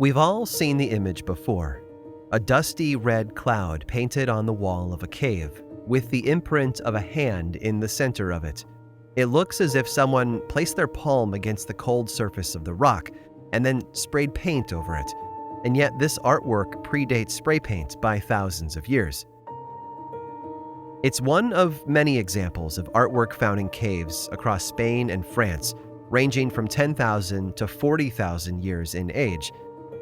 We've all seen the image before. A dusty red cloud painted on the wall of a cave, with the imprint of a hand in the center of it. It looks as if someone placed their palm against the cold surface of the rock and then sprayed paint over it. And yet this artwork predates spray paint by thousands of years. It's one of many examples of artwork found in caves across Spain and France, ranging from 10,000 to 40,000 years in age.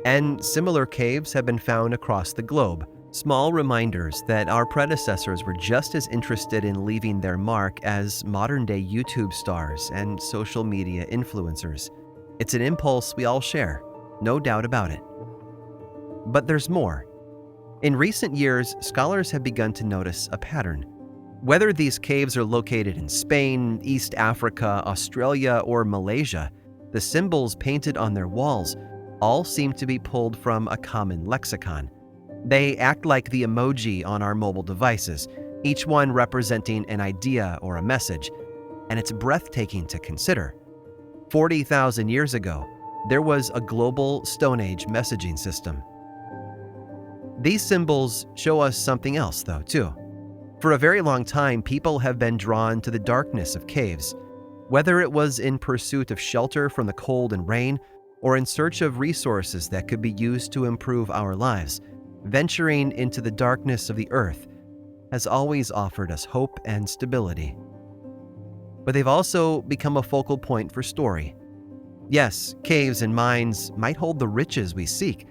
And similar caves have been found across the globe, small reminders that our predecessors were just as interested in leaving their mark as modern-day YouTube stars and social media influencers. It's an impulse we all share, no doubt about it. But there's more. In recent years, scholars have begun to notice a pattern. Whether these caves are located in Spain, East Africa, Australia, or Malaysia, the symbols painted on their walls all seem to be pulled from a common lexicon. They act like the emoji on our mobile devices, each one representing an idea or a message, and it's breathtaking to consider. 40,000 years ago, there was a global Stone Age messaging system. These symbols show us something else, though, too. For a very long time, people have been drawn to the darkness of caves, whether it was in pursuit of shelter from the cold and rain, or in search of resources that could be used to improve our lives. Venturing into the darkness of the earth has always offered us hope and stability. But they've also become a focal point for story. Yes, caves and mines might hold the riches we seek,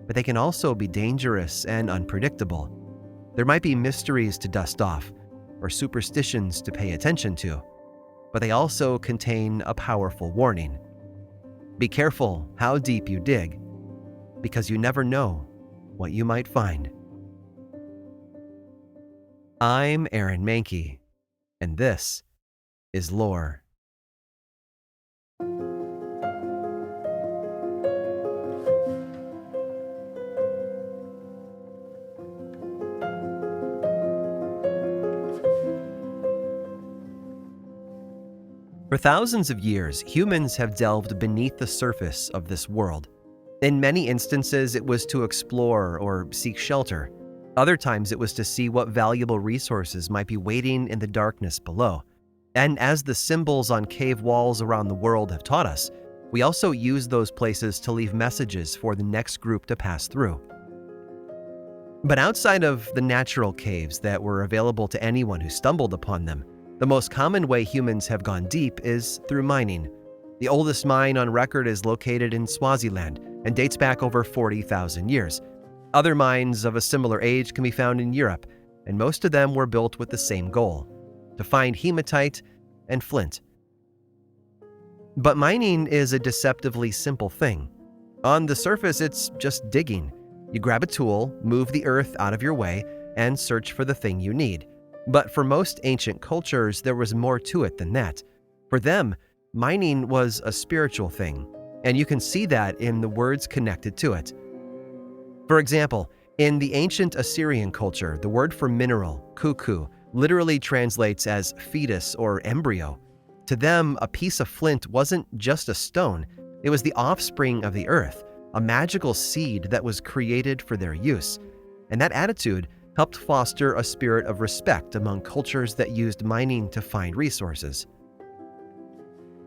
but they can also be dangerous and unpredictable. There might be mysteries to dust off, or superstitions to pay attention to, but they also contain a powerful warning. Be careful how deep you dig, because you never know what you might find. I'm Aaron Mahnke, and this is Lore. For thousands of years, humans have delved beneath the surface of this world. In many instances, it was to explore or seek shelter. Other times, it was to see what valuable resources might be waiting in the darkness below. And as the symbols on cave walls around the world have taught us, we also use those places to leave messages for the next group to pass through. But outside of the natural caves that were available to anyone who stumbled upon them, the most common way humans have gone deep is through mining. The oldest mine on record is located in Swaziland and dates back over 40,000 years. Other mines of a similar age can be found in Europe, and most of them were built with the same goal: to find hematite and flint. But mining is a deceptively simple thing. On the surface, it's just digging. You grab a tool, move the earth out of your way, and search for the thing you need. But for most ancient cultures, there was more to it than that. For them, mining was a spiritual thing, and you can see that in the words connected to it. For example, in the ancient Assyrian culture, the word for mineral, kuku, literally translates as fetus or embryo. To them, a piece of flint wasn't just a stone, it was the offspring of the earth, a magical seed that was created for their use. And that attitude helped foster a spirit of respect among cultures that used mining to find resources.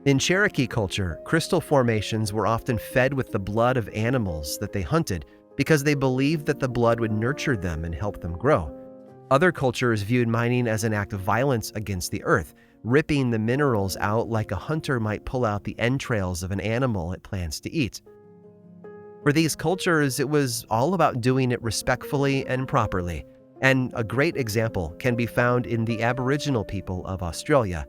In Cherokee culture, crystal formations were often fed with the blood of animals that they hunted because they believed that the blood would nurture them and help them grow. Other cultures viewed mining as an act of violence against the earth, ripping the minerals out like a hunter might pull out the entrails of an animal it plans to eat. For these cultures, it was all about doing it respectfully and properly. And a great example can be found in the Aboriginal people of Australia.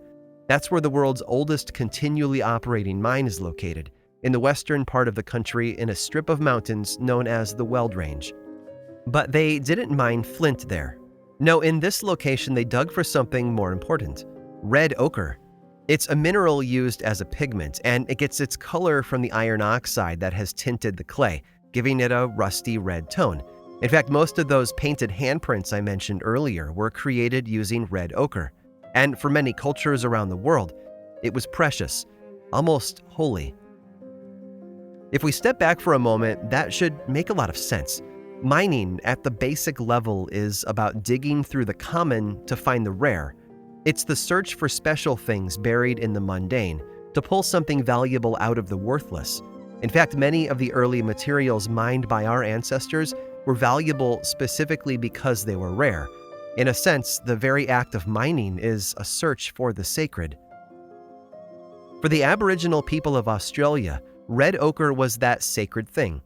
That's where the world's oldest continually operating mine is located, in the western part of the country in a strip of mountains known as the Weld Range. But they didn't mine flint there. No, in this location they dug for something more important: red ochre. It's a mineral used as a pigment, and it gets its color from the iron oxide that has tinted the clay, giving it a rusty red tone. In fact, most of those painted handprints I mentioned earlier were created using red ochre. And for many cultures around the world, it was precious, almost holy. If we step back for a moment, that should make a lot of sense. Mining at the basic level is about digging through the common to find the rare. It's the search for special things buried in the mundane, to pull something valuable out of the worthless. In fact, many of the early materials mined by our ancestors were valuable specifically because they were rare. In a sense, the very act of mining is a search for the sacred. For the Aboriginal people of Australia, red ochre was that sacred thing.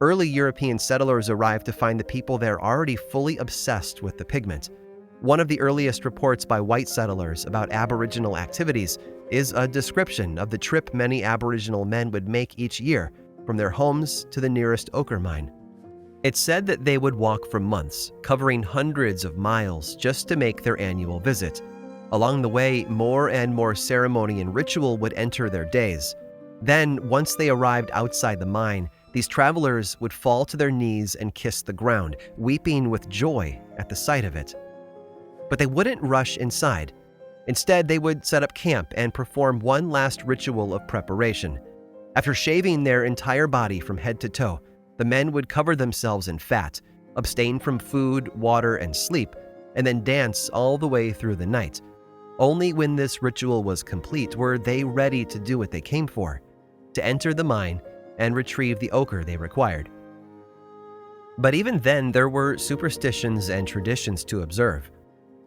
Early European settlers arrived to find the people there already fully obsessed with the pigment. One of the earliest reports by white settlers about Aboriginal activities is a description of the trip many Aboriginal men would make each year from their homes to the nearest ochre mine. It's said that they would walk for months, covering hundreds of miles just to make their annual visit. Along the way, more and more ceremony and ritual would enter their days. Then, once they arrived outside the mine, these travelers would fall to their knees and kiss the ground, weeping with joy at the sight of it. But they wouldn't rush inside. Instead, they would set up camp and perform one last ritual of preparation. After shaving their entire body from head to toe, the men would cover themselves in fat, abstain from food, water, and sleep, and then dance all the way through the night. Only when this ritual was complete were they ready to do what they came for, to enter the mine and retrieve the ochre they required. But even then, there were superstitions and traditions to observe.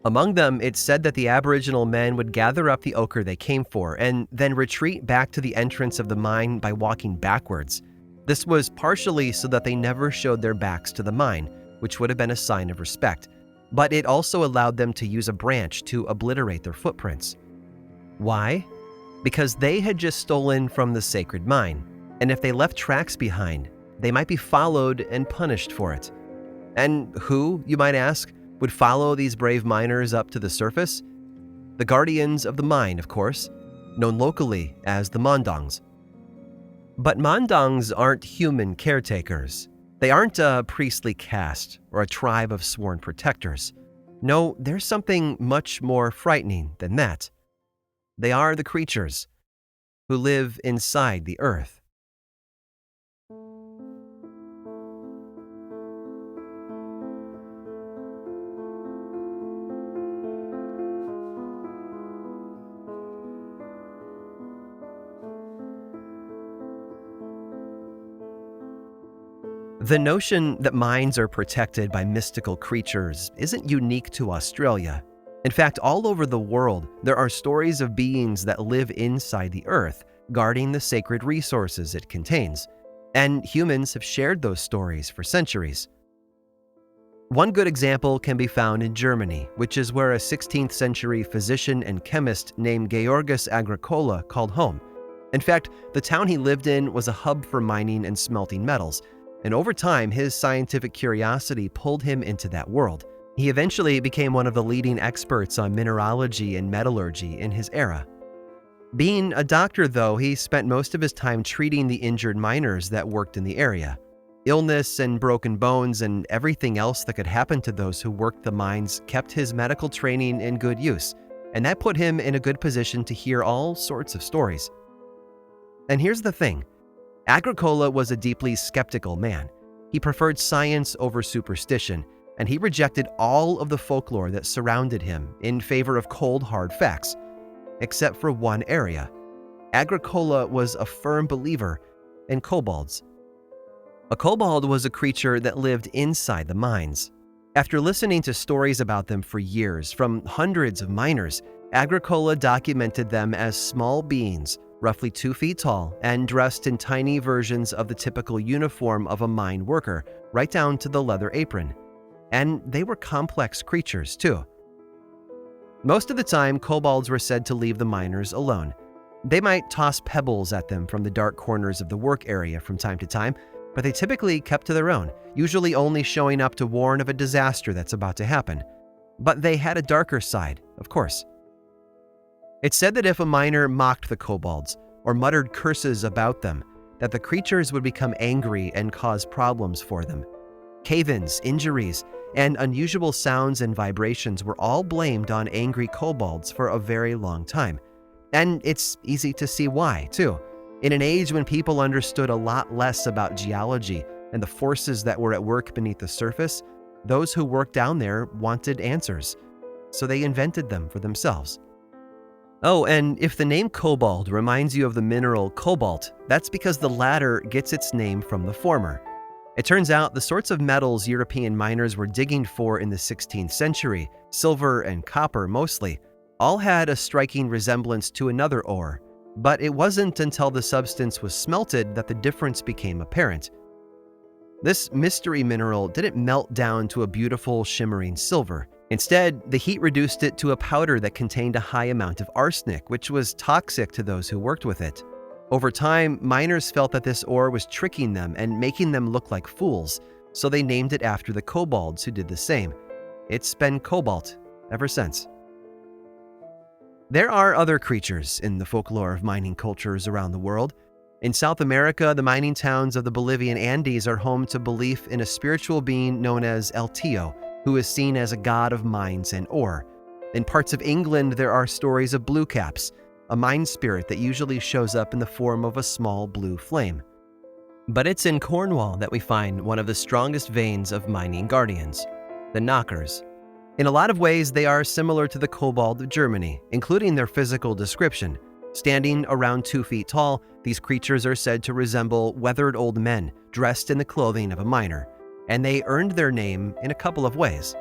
Among them, it's said that the Aboriginal men would gather up the ochre they came for and then retreat back to the entrance of the mine by walking backwards. This was partially so that they never showed their backs to the mine, which would have been a sign of respect, but it also allowed them to use a branch to obliterate their footprints. Why? Because they had just stolen from the sacred mine, and if they left tracks behind, they might be followed and punished for it. And who, you might ask, would follow these brave miners up to the surface? The guardians of the mine, of course, known locally as the Mondongs. But Mondongs aren't human caretakers. They aren't a priestly caste or a tribe of sworn protectors. No, they're something much more frightening than that. They are the creatures who live inside the earth. The notion that mines are protected by mystical creatures isn't unique to Australia. In fact, all over the world, there are stories of beings that live inside the earth, guarding the sacred resources it contains. And humans have shared those stories for centuries. One good example can be found in Germany, which is where a 16th century physician and chemist named Georgus Agricola called home. In fact, the town he lived in was a hub for mining and smelting metals, and over time, his scientific curiosity pulled him into that world. He eventually became one of the leading experts on mineralogy and metallurgy in his era. Being a doctor, though, he spent most of his time treating the injured miners that worked in the area. Illness and broken bones and everything else that could happen to those who worked the mines kept his medical training in good use, and that put him in a good position to hear all sorts of stories. And here's the thing. Agricola was a deeply skeptical man. He preferred science over superstition, and he rejected all of the folklore that surrounded him in favor of cold, hard facts, except for one area. Agricola was a firm believer in kobolds. A kobold was a creature that lived inside the mines. After listening to stories about them for years from hundreds of miners, Agricola documented them as small beings, roughly 2 feet tall, and dressed in tiny versions of the typical uniform of a mine worker, right down to the leather apron. And they were complex creatures, too. Most of the time, kobolds were said to leave the miners alone. They might toss pebbles at them from the dark corners of the work area from time to time, but they typically kept to their own, usually only showing up to warn of a disaster that's about to happen. But they had a darker side, of course. It's said that if a miner mocked the kobolds or muttered curses about them, that the creatures would become angry and cause problems for them. Cave-ins, injuries, and unusual sounds and vibrations were all blamed on angry kobolds for a very long time. And it's easy to see why, too. In an age when people understood a lot less about geology and the forces that were at work beneath the surface, those who worked down there wanted answers, so they invented them for themselves. Oh, and if the name kobold reminds you of the mineral cobalt, that's because the latter gets its name from the former. It turns out the sorts of metals European miners were digging for in the 16th century, silver and copper mostly, all had a striking resemblance to another ore, but it wasn't until the substance was smelted that the difference became apparent. This mystery mineral didn't melt down to a beautiful shimmering silver. Instead, the heat reduced it to a powder that contained a high amount of arsenic, which was toxic to those who worked with it. Over time, miners felt that this ore was tricking them and making them look like fools, so they named it after the kobolds who did the same. It's been cobalt ever since. There are other creatures in the folklore of mining cultures around the world. In South America, the mining towns of the Bolivian Andes are home to belief in a spiritual being known as El Tío, who is seen as a god of mines and ore. In parts of England, there are stories of blue caps, a mine spirit that usually shows up in the form of a small blue flame. But it's in Cornwall that we find one of the strongest veins of mining guardians, the knockers. In a lot of ways, they are similar to the kobold of Germany, including their physical description. Standing around 2 feet tall, these creatures are said to resemble weathered old men dressed in the clothing of a miner, and they earned their name in a couple of ways.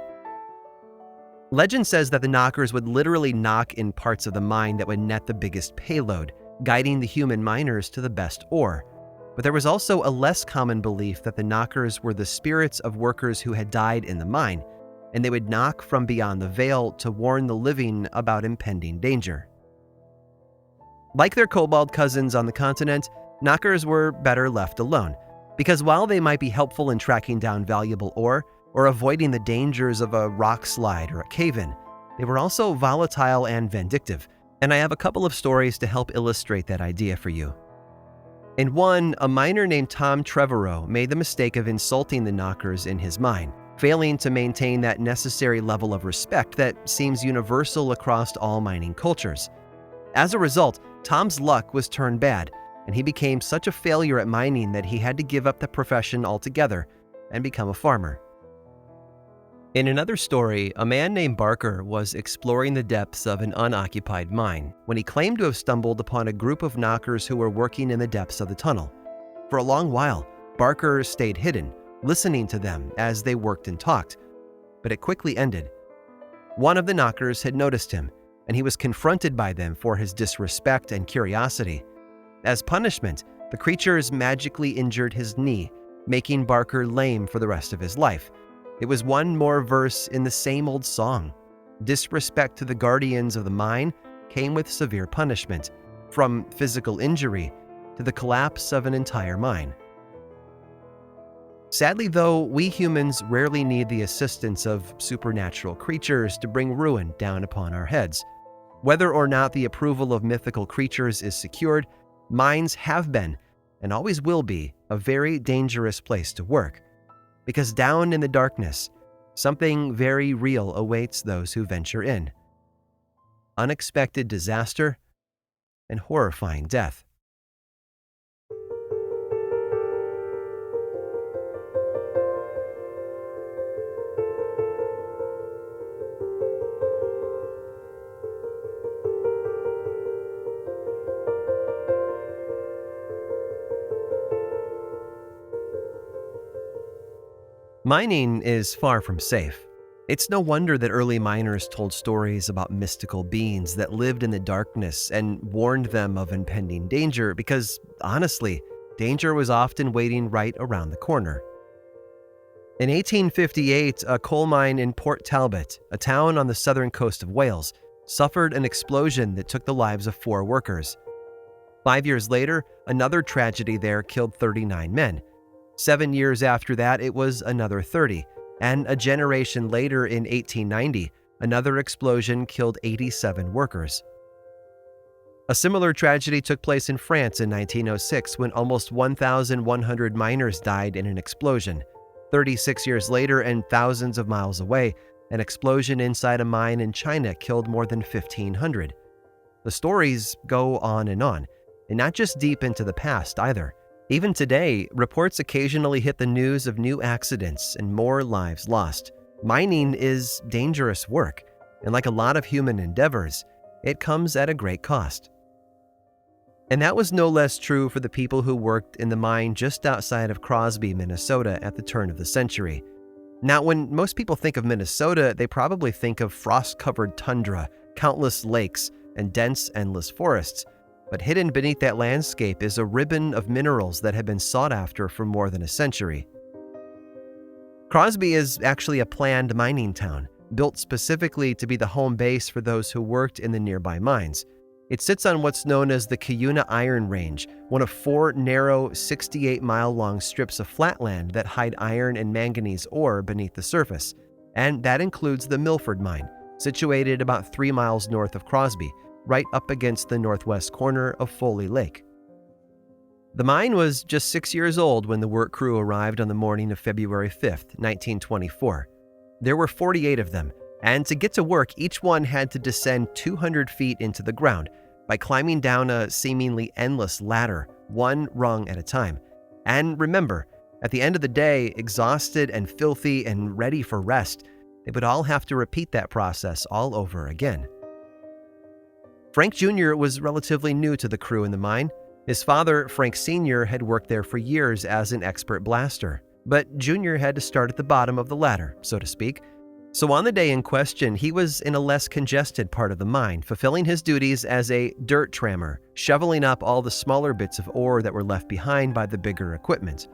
Legend says that the knockers would literally knock in parts of the mine that would net the biggest payload, guiding the human miners to the best ore. But there was also a less common belief that the knockers were the spirits of workers who had died in the mine, and they would knock from beyond the veil to warn the living about impending danger. Like their kobold cousins on the continent, knockers were better left alone, because while they might be helpful in tracking down valuable ore or avoiding the dangers of a rock slide or a cave-in, they were also volatile and vindictive, and I have a couple of stories to help illustrate that idea for you. In one, a miner named Tom Trevorrow made the mistake of insulting the knockers in his mine, failing to maintain that necessary level of respect that seems universal across all mining cultures. As a result, Tom's luck was turned bad, and he became such a failure at mining that he had to give up the profession altogether and become a farmer. In another story, a man named Barker was exploring the depths of an unoccupied mine when he claimed to have stumbled upon a group of knockers who were working in the depths of the tunnel. For a long while, Barker stayed hidden, listening to them as they worked and talked, but it quickly ended. One of the knockers had noticed him, and he was confronted by them for his disrespect and curiosity. As punishment, the creatures magically injured his knee, making Barker lame for the rest of his life. It was one more verse in the same old song. Disrespect to the guardians of the mine came with severe punishment, from physical injury to the collapse of an entire mine. Sadly, though, we humans rarely need the assistance of supernatural creatures to bring ruin down upon our heads. Whether or not the approval of mythical creatures is secured, mines have been, and always will be, a very dangerous place to work. Because down in the darkness, something very real awaits those who venture in. Unexpected disaster and horrifying death. Mining is far from safe. It's no wonder that early miners told stories about mystical beings that lived in the darkness and warned them of impending danger because, honestly, danger was often waiting right around the corner. In 1858, a coal mine in Port Talbot, a town on the southern coast of Wales, suffered an explosion that took the lives of 4 workers. 5 years later, another tragedy there killed 39 men. 7 years after that, it was another 30, and a generation later in 1890, another explosion killed 87 workers. A similar tragedy took place in France in 1906 when almost 1,100 miners died in an explosion. 36 years later and thousands of miles away, an explosion inside a mine in China killed more than 1,500. The stories go on and on. and not just deep into the past either. Even today, reports occasionally hit the news of new accidents and more lives lost. Mining is dangerous work, and like a lot of human endeavors, it comes at a great cost. And that was no less true for the people who worked in the mine just outside of Crosby, Minnesota at the turn of the century. Now, when most people think of Minnesota, they probably think of frost-covered tundra, countless lakes, and dense, endless forests. But hidden beneath that landscape is a ribbon of minerals that have been sought after for more than a century. Crosby is actually a planned mining town, built specifically to be the home base for those who worked in the nearby mines. It sits on what's known as the Cuyuna Iron Range, one of 4 narrow, 68-mile-long strips of flatland that hide iron and manganese ore beneath the surface, and that includes the Milford Mine, situated about 3 miles north of Crosby, right up against the northwest corner of Foley Lake. The mine was just 6 years old when the work crew arrived on the morning of February 5th, 1924. There were 48 of them, and to get to work, each one had to descend 200 feet into the ground by climbing down a seemingly endless ladder, one rung at a time. And remember, at the end of the day, exhausted and filthy and ready for rest, they would all have to repeat that process all over again. Frank Jr. was relatively new to the crew in the mine. His father, Frank Sr., had worked there for years as an expert blaster, but Jr. had to start at the bottom of the ladder, so to speak. So on the day in question, he was in a less congested part of the mine, fulfilling his duties as a dirt trammer, shoveling up all the smaller bits of ore that were left behind by the bigger equipment.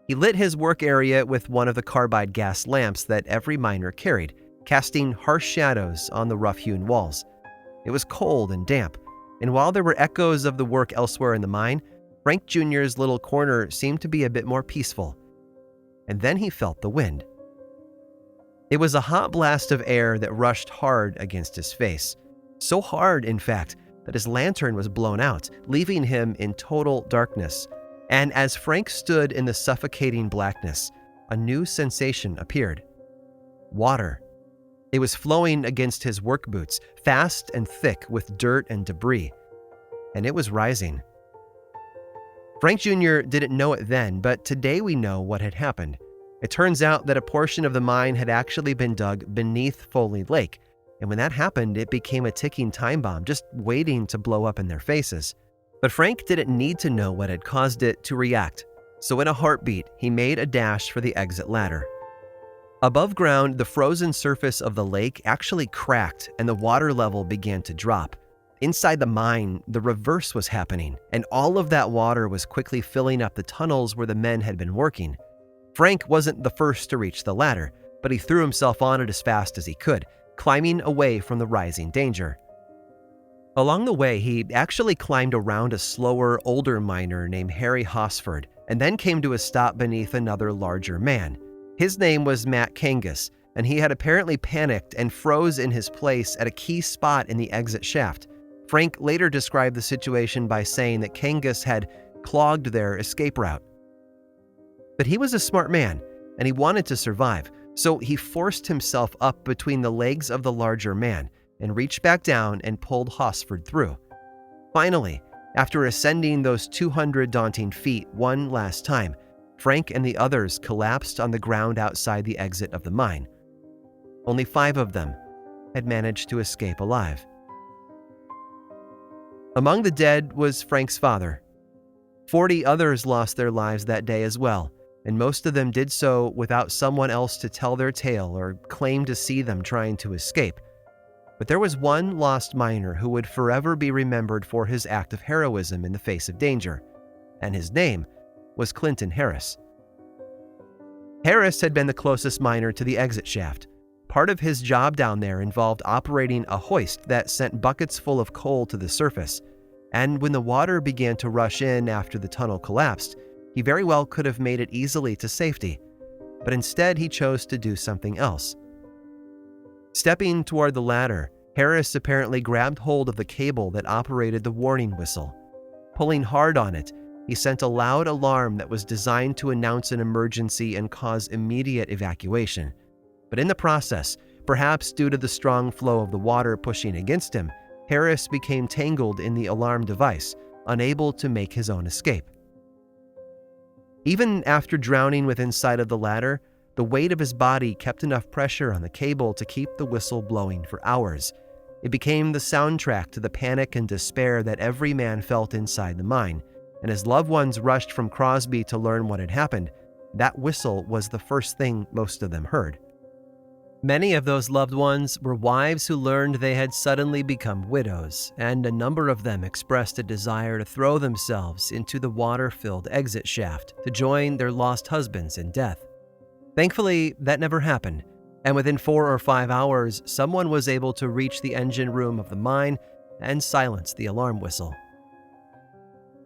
He lit his work area with one of the carbide gas lamps that every miner carried, casting harsh shadows on the rough-hewn walls. It was cold and damp, and while there were echoes of the work elsewhere in the mine, Frank Jr.'s little corner seemed to be a bit more peaceful. And then he felt the wind. It was a hot blast of air that rushed hard against his face. So hard, in fact, that his lantern was blown out, leaving him in total darkness. And as Frank stood in the suffocating blackness, a new sensation appeared. Water. It was flowing against his work boots, fast and thick with dirt and debris. And it was rising. Frank Jr. didn't know it then, but today we know what had happened. It turns out that a portion of the mine had actually been dug beneath Foley Lake, and when that happened, it became a ticking time bomb, just waiting to blow up in their faces. But Frank didn't need to know what had caused it to react, so in a heartbeat, he made a dash for the exit ladder. Above ground, the frozen surface of the lake actually cracked, and the water level began to drop. Inside the mine, the reverse was happening, and all of that water was quickly filling up the tunnels where the men had been working. Frank wasn't the first to reach the ladder, but he threw himself on it as fast as he could, climbing away from the rising danger. Along the way, he actually climbed around a slower, older miner named Harry Hosford, and then came to a stop beneath another larger man. His name was Matt Kangas, and he had apparently panicked and froze in his place at a key spot in the exit shaft. Frank later described the situation by saying that Kangas had clogged their escape route. But he was a smart man, and he wanted to survive, so he forced himself up between the legs of the larger man and reached back down and pulled Hosford through. Finally, after ascending those 200 daunting feet one last time, Frank and the others collapsed on the ground outside the exit of the mine. Only 5 of them had managed to escape alive. Among the dead was Frank's father. 40 others lost their lives that day as well, and most of them did so without someone else to tell their tale or claim to see them trying to escape. But there was one lost miner who would forever be remembered for his act of heroism in the face of danger, and his name was Clinton Harris. Harris had been the closest miner to the exit shaft. Part of his job down there involved operating a hoist that sent buckets full of coal to the surface, and when the water began to rush in after the tunnel collapsed, he very well could have made it easily to safety, but instead he chose to do something else. Stepping toward the ladder, Harris apparently grabbed hold of the cable that operated the warning whistle. Pulling hard on it, he sent a loud alarm that was designed to announce an emergency and cause immediate evacuation. But in the process, perhaps due to the strong flow of the water pushing against him, Harris became tangled in the alarm device, unable to make his own escape. Even after drowning within sight of the ladder, the weight of his body kept enough pressure on the cable to keep the whistle blowing for hours. It became the soundtrack to the panic and despair that every man felt inside the mine, and as loved ones rushed from Crosby to learn what had happened, that whistle was the first thing most of them heard. Many of those loved ones were wives who learned they had suddenly become widows, and a number of them expressed a desire to throw themselves into the water-filled exit shaft to join their lost husbands in death. Thankfully, that never happened, and within 4 or 5 hours, someone was able to reach the engine room of the mine and silence the alarm whistle.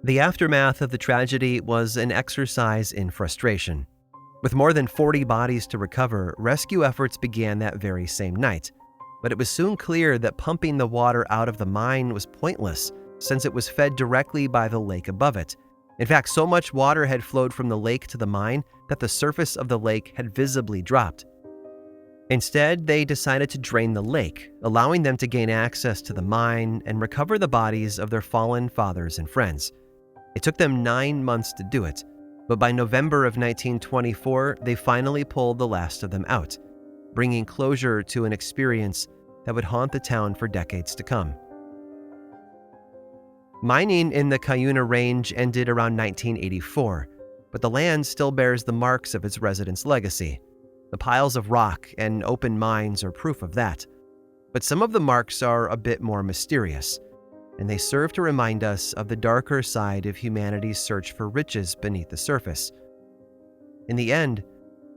The aftermath of the tragedy was an exercise in frustration. With more than 40 bodies to recover, rescue efforts began that very same night. But it was soon clear that pumping the water out of the mine was pointless, since it was fed directly by the lake above it. In fact, so much water had flowed from the lake to the mine that the surface of the lake had visibly dropped. Instead, they decided to drain the lake, allowing them to gain access to the mine and recover the bodies of their fallen fathers and friends. It took them 9 months to do it, but by November of 1924, they finally pulled the last of them out, bringing closure to an experience that would haunt the town for decades to come. Mining in the Cuyuna Range ended around 1984, but the land still bears the marks of its residents' legacy. The piles of rock and open mines are proof of that. But some of the marks are a bit more mysterious, and they serve to remind us of the darker side of humanity's search for riches beneath the surface. In the end,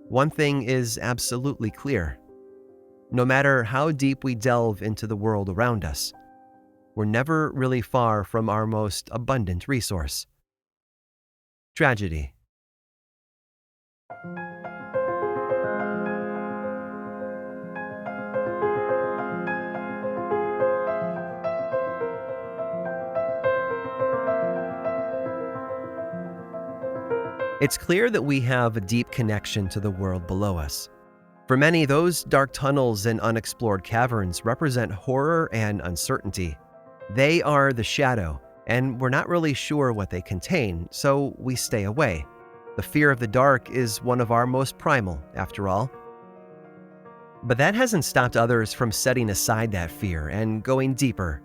one thing is absolutely clear. No matter how deep we delve into the world around us, we're never really far from our most abundant resource: tragedy. It's clear that we have a deep connection to the world below us. For many, those dark tunnels and unexplored caverns represent horror and uncertainty. They are the shadow, and we're not really sure what they contain, so we stay away. The fear of the dark is one of our most primal, after all. But that hasn't stopped others from setting aside that fear and going deeper.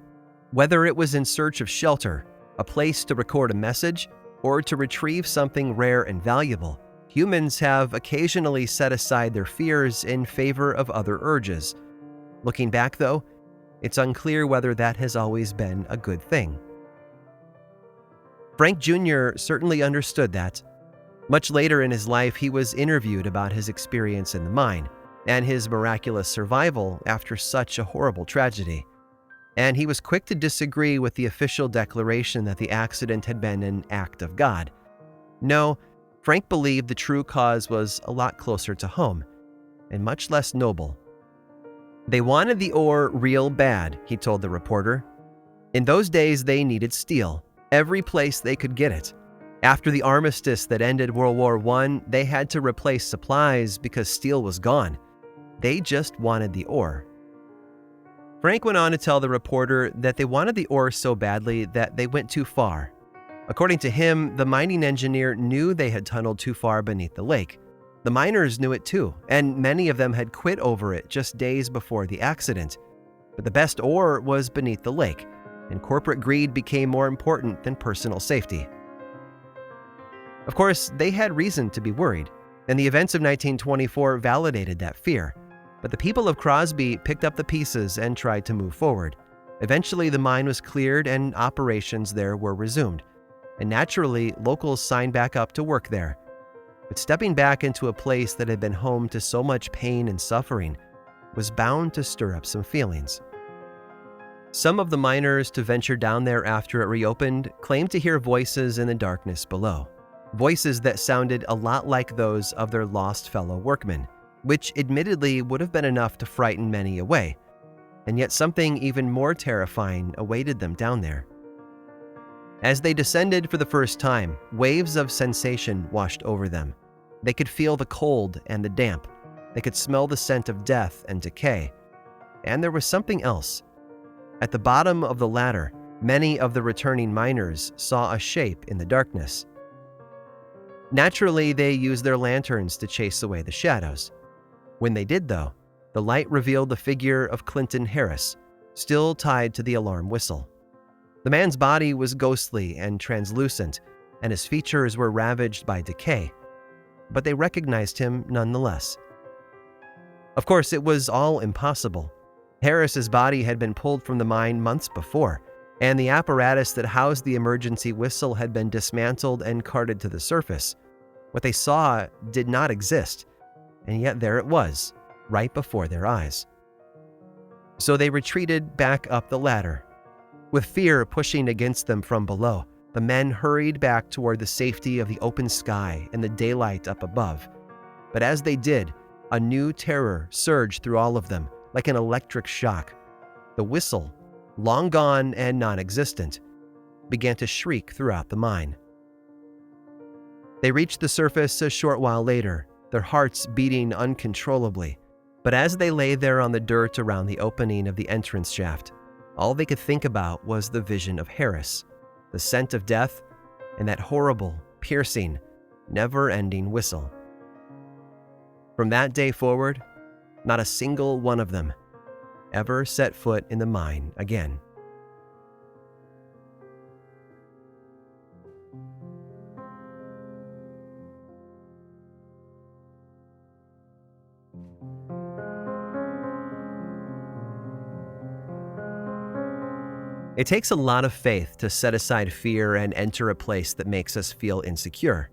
Whether it was in search of shelter, a place to record a message, or to retrieve something rare and valuable, humans have occasionally set aside their fears in favor of other urges. Looking back, though, it's unclear whether that has always been a good thing. Frank Jr. certainly understood that. Much later in his life, he was interviewed about his experience in the mine and his miraculous survival after such a horrible tragedy. And he was quick to disagree with the official declaration that the accident had been an act of God. No, Frank believed the true cause was a lot closer to home, and much less noble. They wanted the ore real bad, he told the reporter. In those days, they needed steel, every place they could get it. After the armistice that ended World War I, they had to replace supplies because steel was gone. They just wanted the ore. Frank went on to tell the reporter that they wanted the ore so badly that they went too far. According to him, the mining engineer knew they had tunneled too far beneath the lake. The miners knew it too, and many of them had quit over it just days before the accident. But the best ore was beneath the lake, and corporate greed became more important than personal safety. Of course, they had reason to be worried, and the events of 1924 validated that fear. But the people of Crosby picked up the pieces and tried to move forward. Eventually, the mine was cleared and operations there were resumed. And naturally, locals signed back up to work there. But stepping back into a place that had been home to so much pain and suffering was bound to stir up some feelings. Some of the miners to venture down there after it reopened claimed to hear voices in the darkness below. Voices that sounded a lot like those of their lost fellow workmen, which admittedly would have been enough to frighten many away, and yet something even more terrifying awaited them down there. As they descended for the first time, waves of sensation washed over them. They could feel the cold and the damp. They could smell the scent of death and decay. And there was something else. At the bottom of the ladder, Many of the returning miners saw a shape in the darkness. Naturally, they used their lanterns to chase away the shadows. When they did, though, the light revealed the figure of Clinton Harris, still tied to the alarm whistle. The man's body was ghostly and translucent, and his features were ravaged by decay, but they recognized him nonetheless. Of course, it was all impossible. Harris's body had been pulled from the mine months before, and the apparatus that housed the emergency whistle had been dismantled and carted to the surface. What they saw did not exist, and yet there it was, right before their eyes. So they retreated back up the ladder. With fear pushing against them from below, the men hurried back toward the safety of the open sky and the daylight up above. But as they did, a new terror surged through all of them, like an electric shock. The whistle, long gone and non-existent, began to shriek throughout the mine. They reached the surface a short while later, their hearts beating uncontrollably. But as they lay there on the dirt around the opening of the entrance shaft, all they could think about was the vision of Harris, the scent of death, and that horrible, piercing, never-ending whistle. From that day forward, not a single one of them ever set foot in the mine again. It takes a lot of faith to set aside fear and enter a place that makes us feel insecure.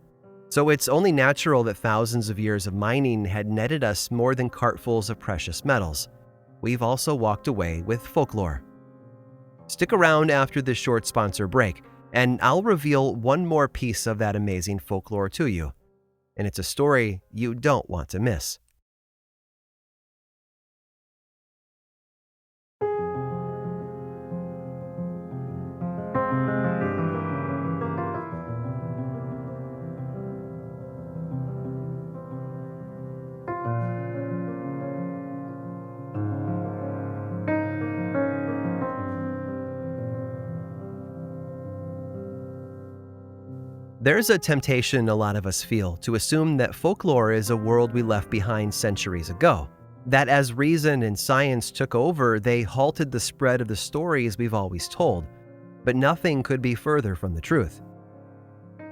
So it's only natural that thousands of years of mining had netted us more than cartfuls of precious metals. We've also walked away with folklore. Stick around after this short sponsor break, and I'll reveal one more piece of that amazing folklore to you. And it's a story you don't want to miss. There's a temptation a lot of us feel to assume that folklore is a world we left behind centuries ago, that as reason and science took over, they halted the spread of the stories we've always told. But nothing could be further from the truth.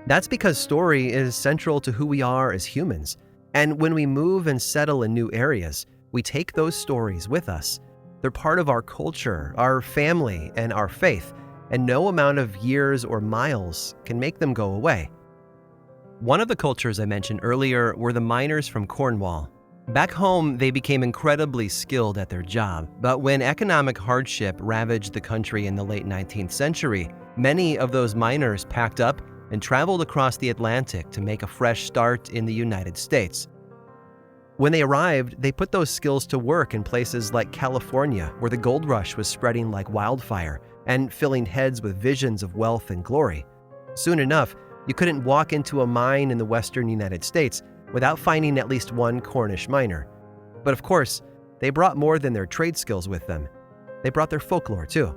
That's because story is central to who we are as humans, and when we move and settle in new areas, we take those stories with us. They're part of our culture, our family, and our faith, and no amount of years or miles can make them go away. One of the cultures I mentioned earlier were the miners from Cornwall. Back home, they became incredibly skilled at their job, but when economic hardship ravaged the country in the late 19th century, many of those miners packed up and traveled across the Atlantic to make a fresh start in the United States. When they arrived, they put those skills to work in places like California, where the gold rush was spreading like wildfire and filling heads with visions of wealth and glory. Soon enough, you couldn't walk into a mine in the western United States without finding at least one Cornish miner. But of course, they brought more than their trade skills with them. They brought their folklore too.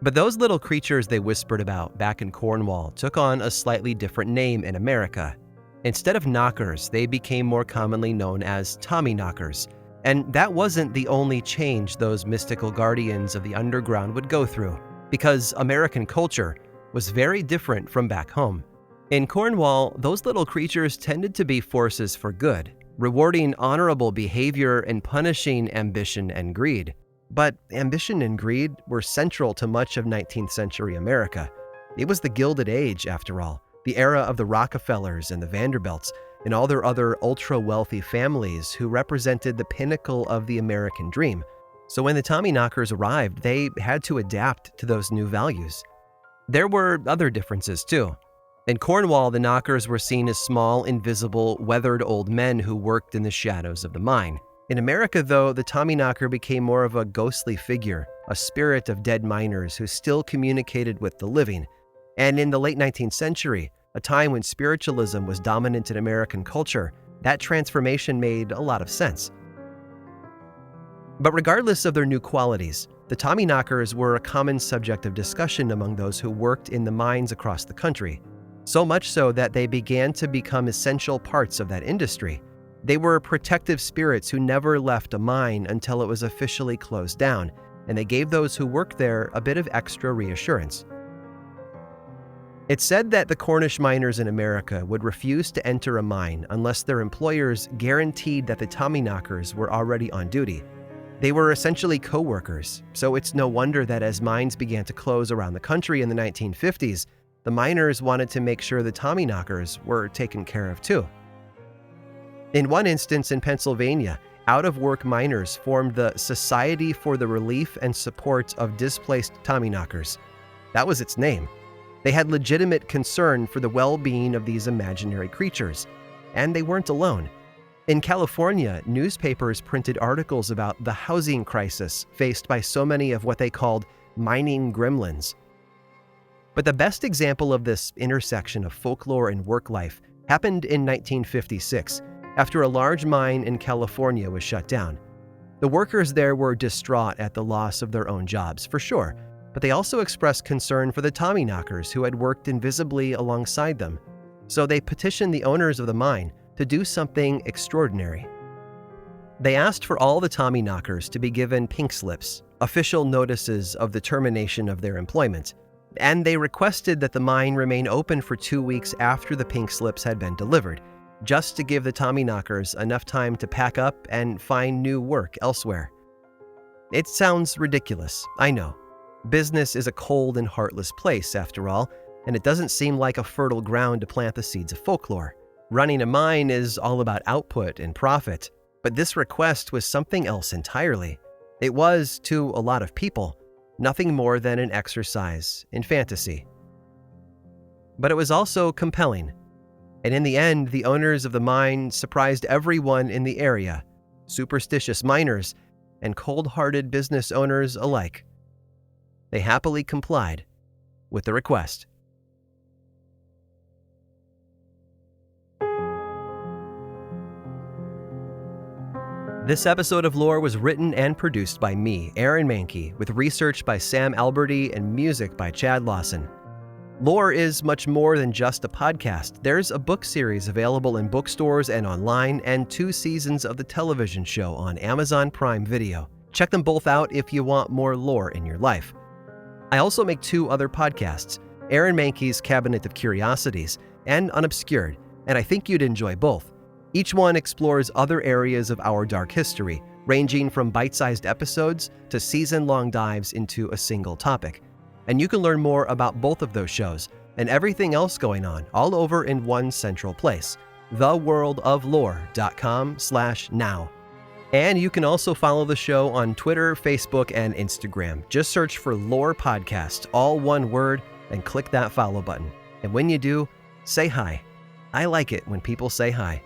But those little creatures they whispered about back in Cornwall took on a slightly different name in America. Instead of knockers, they became more commonly known as Tommyknockers. And that wasn't the only change those mystical guardians of the underground would go through, because American culture was very different from back home. In Cornwall, those little creatures tended to be forces for good, rewarding honorable behavior and punishing ambition and greed. But ambition and greed were central to much of 19th century America. It was the Gilded Age, after all, the era of the Rockefellers and the Vanderbilts, and all their other ultra-wealthy families who represented the pinnacle of the American dream. So when the Tommyknockers arrived, they had to adapt to those new values. There were other differences too. In Cornwall, the knockers were seen as small, invisible, weathered old men who worked in the shadows of the mine. In America, though, the Tommyknocker became more of a ghostly figure, a spirit of dead miners who still communicated with the living. And in the late 19th century, a time when spiritualism was dominant in American culture, that transformation made a lot of sense. But regardless of their new qualities, The Tommyknockers were a common subject of discussion among those who worked in the mines across the country, so much so that they began to become essential parts of that industry. They were protective spirits who never left a mine until it was officially closed down, and they gave those who worked there a bit of extra reassurance. It's said that the Cornish miners in America would refuse to enter a mine unless their employers guaranteed that the Tommyknockers were already on duty. They were essentially co-workers, so it's no wonder that as mines began to close around the country in the 1950s, the miners wanted to make sure the Tommyknockers were taken care of too. In one instance in Pennsylvania, out-of-work miners formed the Society for the Relief and Support of Displaced Tommyknockers. That was its name. They had legitimate concern for the well-being of these imaginary creatures, and they weren't alone. In California, newspapers printed articles about the housing crisis faced by so many of what they called mining gremlins. But the best example of this intersection of folklore and work life happened in 1956, after a large mine in California was shut down. The workers there were distraught at the loss of their own jobs, for sure, but they also expressed concern for the Tommyknockers who had worked invisibly alongside them. So they petitioned the owners of the mine to do something extraordinary. They asked for all the Tommyknockers to be given pink slips, official notices of the termination of their employment, and they requested that the mine remain open for 2 weeks after the pink slips had been delivered, just to give the Tommyknockers enough time to pack up and find new work elsewhere. It sounds ridiculous, I know. Business is a cold and heartless place, after all, and it doesn't seem like a fertile ground to plant the seeds of folklore. Running a mine is all about output and profit, but this request was something else entirely. It was, to a lot of people, nothing more than an exercise in fantasy. But it was also compelling, and in the end, the owners of the mine surprised everyone in the area, superstitious miners and cold-hearted business owners alike. They happily complied with the request. This episode of Lore was written and produced by me, Aaron Mahnke, with research by Sam Alberti and music by Chad Lawson. Lore is much more than just a podcast. There's a book series available in bookstores and online, and 2 seasons of the television show on Amazon Prime Video. Check them both out if you want more lore in your life. I also make 2 other podcasts, Aaron Mahnke's Cabinet of Curiosities and Unobscured, and I think you'd enjoy both. Each one explores other areas of our dark history, ranging from bite-sized episodes to season-long dives into a single topic. And you can learn more about both of those shows and everything else going on all over in one central place, theworldoflore.com/now. And you can also follow the show on Twitter, Facebook, and Instagram. Just search for Lore Podcast, all one word, and click that follow button. And when you do, say hi. I like it when people say hi.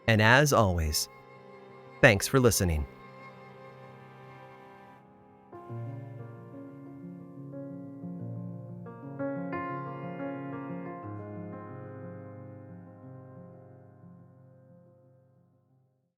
And as always, thanks for listening.